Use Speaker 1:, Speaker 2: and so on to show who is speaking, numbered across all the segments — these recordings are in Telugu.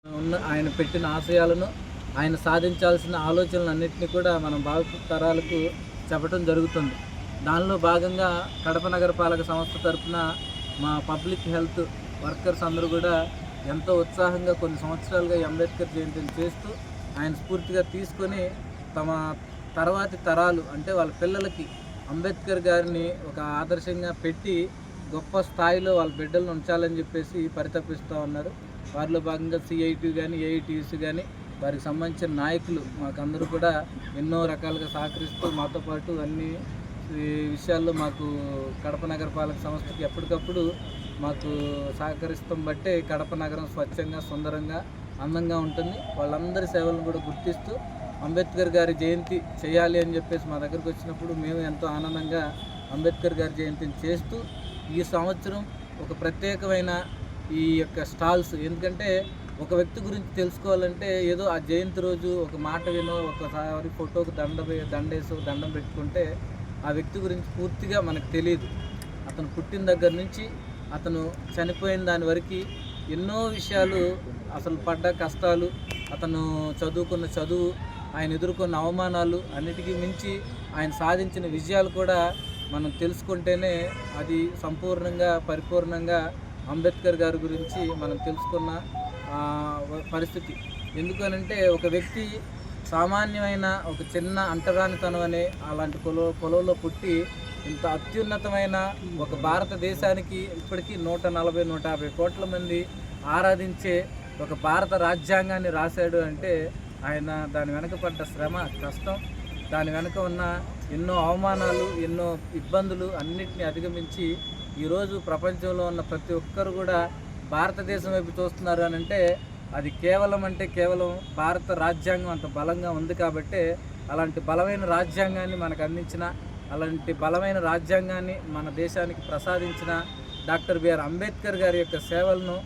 Speaker 1: ఆయన పెట్టిన ఆశయాలను, ఆయన సాధించాల్సిన ఆలోచనలన్నింటినీ కూడా మనం భవిష్యత్ తరాలకు చెప్పడం జరుగుతుంది. దానిలో భాగంగా కడప నగరపాలక సంస్థ తరఫున మా పబ్లిక్ హెల్త్ వర్కర్స్ అందరూ కూడా ఎంతో ఉత్సాహంగా కొన్ని సంవత్సరాలుగా ఈ అంబేద్కర్ జయంతిని చేస్తూ ఆయన స్ఫూర్తిగా తీసుకొని తమ తర్వాతి తరాలు అంటే వాళ్ళ పిల్లలకి అంబేద్కర్ గారిని ఒక ఆదర్శంగా పెట్టి గొప్ప స్థాయిలో వాళ్ళ బిడ్డలను ఉంచాలని చెప్పేసి పరితపిస్తూ ఉన్నారు. వారిలో భాగంగా సిఐటి కానీ ఏఐటీయూసీ కానీ వారికి సంబంధించిన నాయకులు మాకందరూ కూడా ఎన్నో రకాలుగా సహకరిస్తూ మాతో పాటు అన్ని విషయాల్లో మాకు కడప నగరపాలక సంస్థకి ఎప్పటికప్పుడు మాకు సహకరిస్తాం బట్టే కడప నగరం స్వచ్ఛంగా సుందరంగా అందంగా ఉంటుంది. వాళ్ళందరి సేవలను కూడా గుర్తిస్తూ అంబేద్కర్ గారి జయంతి చేయాలి అని చెప్పేసి మా దగ్గరకు వచ్చినప్పుడు మేము ఎంతో ఆనందంగా అంబేద్కర్ గారి జయంతిని చేస్తూ ఈ సంవత్సరం ఒక ప్రత్యేకమైన ఈ యొక్క స్టాల్స్, ఎందుకంటే ఒక వ్యక్తి గురించి తెలుసుకోవాలంటే ఏదో ఆ జయంతి రోజు ఒక మాట వినో ఒకసారి ఫోటోకు దండం పెట్టుకుంటే ఆ వ్యక్తి గురించి పూర్తిగా మనకు తెలియదు. అతను పుట్టిన దగ్గర నుంచి అతను చనిపోయిన దాని వరకు ఎన్నో విషయాలు, అసలు పడ్డ కష్టాలు, అతను చదువుకున్న చదువు, ఆయన ఎదుర్కొన్న అవమానాలు, అన్నిటికీ మించి ఆయన సాధించిన విజయాలు కూడా మనం తెలుసుకుంటేనే అది సంపూర్ణంగా పరిపూర్ణంగా అంబేద్కర్ గారి గురించి మనం తెలుసుకున్న పరిస్థితి. ఎందుకనంటే ఒక వ్యక్తి సామాన్యమైన ఒక చిన్న అంటరానితనం అనే అలాంటి పొలంలో పుట్టి ఇంత అత్యున్నతమైన ఒక భారతదేశానికి ఇప్పటికీ 140-150 కోట్ల మంది ఆరాధించే ఒక భారత రాజ్యాంగాన్ని రాశాడు అంటే ఆయన దాని వెనక పడ్డ శ్రమ, కష్టం, దాని వెనక ఉన్న ఎన్నో అవమానాలు, ఎన్నో ఇబ్బందులు అన్నిటినీ అధిగమించి ఈరోజు ప్రపంచంలో ఉన్న ప్రతి ఒక్కరు కూడా భారతదేశం వైపు చూస్తున్నారు అని అంటే అది కేవలం భారత రాజ్యాంగం అంత బలంగా ఉంది కాబట్టే అలాంటి బలమైన రాజ్యాంగాన్ని మనకు అందించిన, అలాంటి బలమైన రాజ్యాంగాన్ని మన దేశానికి ప్రసాదించిన డాక్టర్ బిఆర్ అంబేద్కర్ గారి యొక్క సేవలను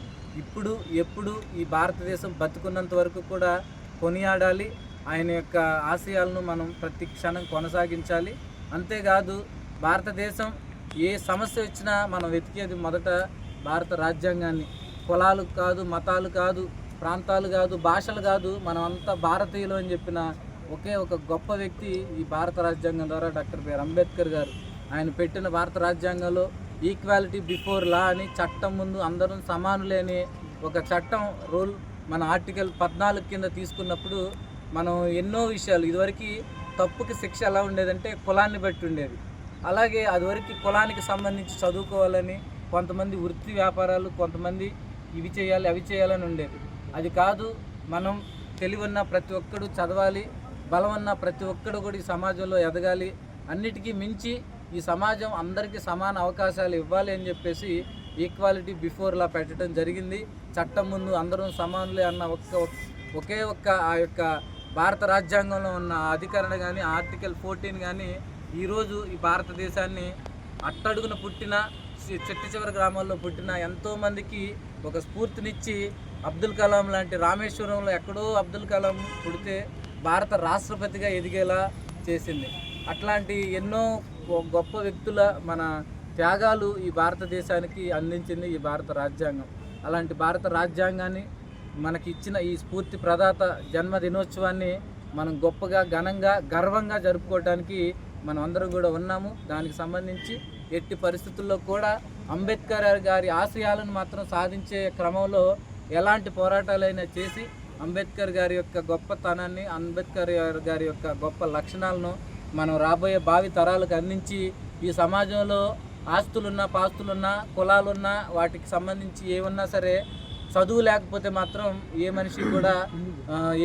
Speaker 1: ఇప్పుడు ఎప్పుడు ఈ భారతదేశం బతుకున్నంత వరకు కూడా కొనియాడాలి. ఆయన యొక్క ఆశయాలను మనం ప్రతి క్షణం కొనసాగించాలి. అంతేకాదు భారతదేశం ఏ సమస్య వచ్చినా మనం వెతికేది మొదట భారత రాజ్యాంగాన్ని. కులాలు కాదు, మతాలు కాదు, ప్రాంతాలు కాదు, భాషలు కాదు, మనం అంతా భారతీయులు అని చెప్పిన ఒకే ఒక గొప్ప వ్యక్తి ఈ భారత రాజ్యాంగం ద్వారా డాక్టర్ బిఆర్ అంబేద్కర్ గారు. ఆయన పెట్టిన భారత రాజ్యాంగంలో ఈక్వాలిటీ బిఫోర్ లా అని, చట్టం ముందు అందరం సమానులే అని ఒక చట్టం రూల్ మన ఆర్టికల్ 14 కింద తీసుకున్నప్పుడు మనం ఎన్నో విషయాలు, ఇదివరకు తప్పుకి శిక్ష ఎలా ఉండేదంటే కులాన్ని బట్టి ఉండేది. అలాగే అదివరకు కులానికి సంబంధించి చదువుకోవాలని, కొంతమంది వృత్తి వ్యాపారాలు, కొంతమంది ఇవి చేయాలి అవి చేయాలని ఉండేది. అది కాదు, మనం తెలివన్న ప్రతి ఒక్కడు చదవాలి, బలమన్న ప్రతి ఒక్కడు కూడా ఈ సమాజంలో ఎదగాలి, అన్నిటికీ మించి ఈ సమాజం అందరికీ సమాన అవకాశాలు ఇవ్వాలి అని చెప్పేసి ఈక్వాలిటీ బిఫోర్ లా పెట్టడం జరిగింది. చట్టం ముందు అందరం సమానులే అన్న ఒకే ఒక్క ఆ యొక్క భారత రాజ్యాంగంలో ఉన్న అధికరణ కానీ, ఆర్టికల్ 14 కానీ ఈరోజు ఈ భారతదేశాన్ని అట్టడుగున పుట్టిన చెట్టు చివరి గ్రామాల్లో పుట్టిన ఎంతోమందికి ఒక స్ఫూర్తినిచ్చి, అబ్దుల్ కలాం లాంటి రామేశ్వరంలో ఎక్కడో అబ్దుల్ కలాం పుడితే భారత రాష్ట్రపతిగా ఎదిగేలా చేసింది. అట్లాంటి ఎన్నో గొప్ప వ్యక్తుల మన త్యాగాలు ఈ భారతదేశానికి అందించింది ఈ భారత రాజ్యాంగం. అలాంటి భారత రాజ్యాంగాన్ని మనకి ఇచ్చిన ఈ స్ఫూర్తి ప్రదాత జన్మదినోత్సవాన్ని మనం గొప్పగా, ఘనంగా, గర్వంగా జరుపుకోవడానికి మనం అందరం కూడా ఉన్నాము. దానికి సంబంధించి ఎట్టి పరిస్థితుల్లో కూడా అంబేద్కర్ గారి ఆశయాలను మాత్రం సాధించే క్రమంలో ఎలాంటి పోరాటాలైనా చేసి అంబేద్కర్ గారి యొక్క గొప్పతనాన్ని, అంబేద్కర్ గారి యొక్క గొప్ప లక్షణాలను మనం రాబోయే భావి తరాలకు అందించి ఈ సమాజంలో ఆస్తులున్నా, పాస్తులున్నా, కులాలున్నా, వాటికి సంబంధించి ఏమన్నా సరే చదువు లేకపోతే మాత్రం ఏ మనిషి కూడా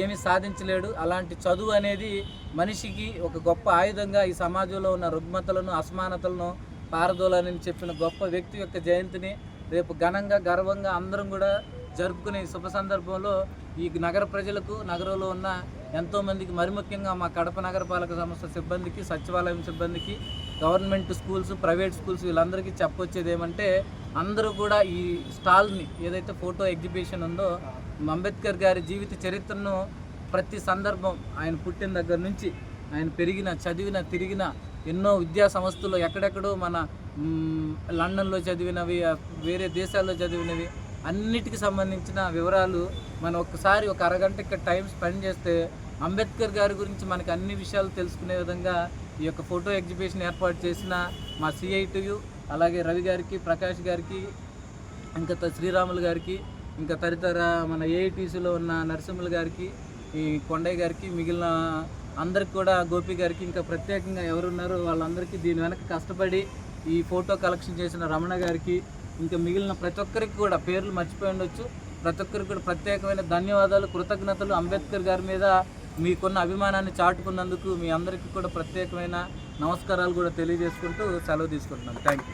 Speaker 1: ఏమీ సాధించలేడు. అలాంటి చదువు అనేది మనిషికి ఒక గొప్ప ఆయుధంగా ఈ సమాజంలో ఉన్న రుగ్మతలను, అసమానతలను పారదోలని చెప్పిన గొప్ప వ్యక్తి యొక్క జయంతిని రేపు ఘనంగా, గర్వంగా అందరం కూడా జరుపుకునే శుభ సందర్భంలో ఈ నగర ప్రజలకు, నగరంలో ఉన్న ఎంతోమందికి, మరి ముఖ్యంగా మా కడప నగరపాలక సంస్థ సిబ్బందికి, సచివాలయం సిబ్బందికి, గవర్నమెంట్ స్కూల్స్, ప్రైవేట్ స్కూల్స్ వీళ్ళందరికీ చెప్పొచ్చేది ఏమంటే అందరూ కూడా ఈ స్టాల్ని, ఏదైతే ఫోటో ఎగ్జిబిషన్ ఉందో అంబేద్కర్ గారి జీవిత చరిత్రను ప్రతి సందర్భం, ఆయన పుట్టిన దగ్గర నుంచి ఆయన పెరిగిన, చదివిన, తిరిగిన ఎన్నో విద్యా సంస్థలు ఎక్కడెక్కడో మన లండన్లో చదివినవి, వేరే దేశాల్లో చదివినవి అన్నిటికి సంబంధించిన వివరాలు మనం ఒక్కసారి ఒక అరగంట ఇక్కడ టైం స్పెండ్ చేస్తే అంబేద్కర్ గారి గురించి మనకి అన్ని విషయాలు తెలుసుకునే విధంగా ఈ యొక్క ఫోటో ఎగ్జిబిషన్ ఏర్పాటు చేసిన మా CITU అలాగే రవి గారికి, ప్రకాష్ గారికి, ఇంకా శ్రీరాములు గారికి, ఇంకా తదితర మన AITCలో ఉన్న నరసింహులు గారికి, ఈ కొండయ్య గారికి, మిగిలిన అందరికి కూడా గోపి గారికి, ఇంకా ప్రత్యేకంగా ఎవరున్నారో వాళ్ళందరికీ దీని వెనక కష్టపడి ఈ ఫోటో కలెక్షన్ చేసిన రమణ గారికి, ఇంకా మిగిలిన ప్రతి ఒక్కరికి కూడా పేర్లు మర్చిపోయి ఉండొచ్చు. ప్రతి ఒక్కరికి కూడా ప్రత్యేకమైన ధన్యవాదాలు, కృతజ్ఞతలు. అంబేద్కర్ గారి మీద మీకున్న అభిమానాన్ని చాటుకున్నందుకు మీ అందరికీ కూడా ప్రత్యేకమైన నమస్కారాలు కూడా తెలియజేసుకుంటూ సెలవు తీసుకుంటున్నాను. Thank you.